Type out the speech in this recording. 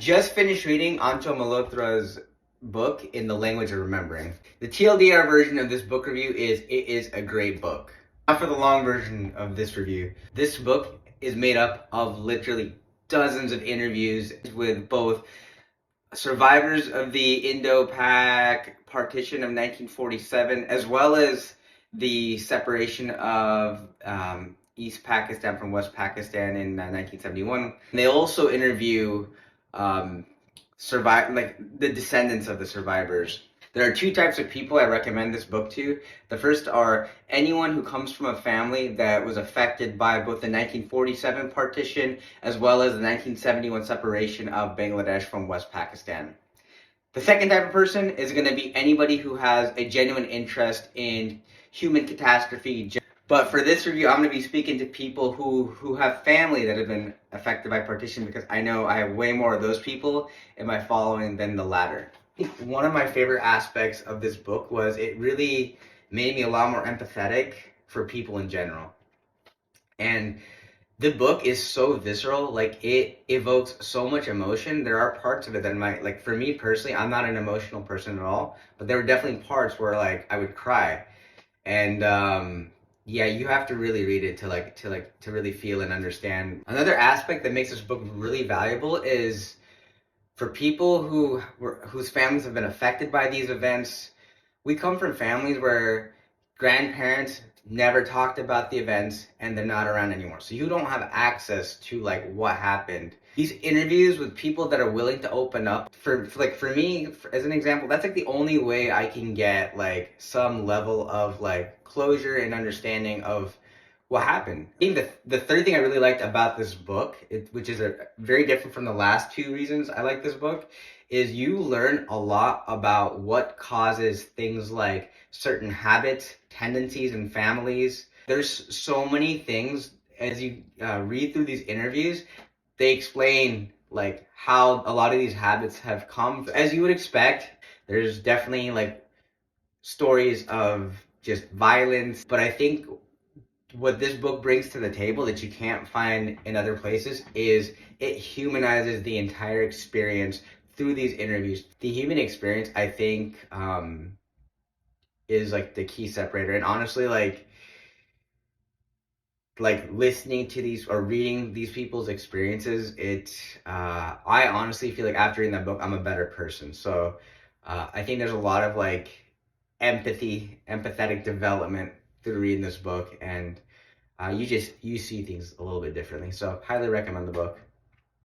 just finished reading Aanchal Malhotra's book, In the Language of Remembering. The TLDR version of this book review is, it is a great book. Now for the long version of this review. This book is made up of literally dozens of interviews with both survivors of the Indo-Pak partition of 1947, as well as the separation of East Pakistan from West Pakistan in 1971. They also interview the descendants of the survivors. There are two types of people I recommend this book to. The first are anyone who comes from a family that was affected by both the 1947 partition as well as the 1971 separation of Bangladesh from West Pakistan. The second type of person is going to be anybody who has a genuine interest in human catastrophe. But for this review, I'm going to be speaking to people who have family that have been affected by partition, because I know I have way more of those people in my following than the latter. One of my favorite aspects of this book was it really made me a lot more empathetic for people in general. And the book is so visceral, like it evokes so much emotion. There are parts of it that might, like for me personally, I'm not an emotional person at all, but there were definitely parts where like I would cry. And yeah, you have to really read it to really feel and understand. Another aspect that makes this book really valuable is for people whose families have been affected by these events. We come from families where grandparents never talked about the events and they're not around anymore. So you don't have access to like what happened. These interviews with people that are willing to open up, for me, as an example, that's like the only way I can get like some level of like closure and understanding of what happened. I think the third thing I really liked about this book, which is very different from the last two reasons I like this book, is you learn a lot about what causes things like certain habits, tendencies in families. There's so many things as you read through these interviews. They explain like how a lot of these habits have come. As you would expect, there's definitely like stories of just violence, but I think what this book brings to the table that you can't find in other places is it humanizes the entire experience through these interviews. The human experience, I think, is like the key separator. And honestly, like listening to these or reading these people's experiences, I honestly feel like after reading that book, I'm a better person. So I think there's a lot of like empathetic development through reading this book, and you see things a little bit differently. So highly recommend the book.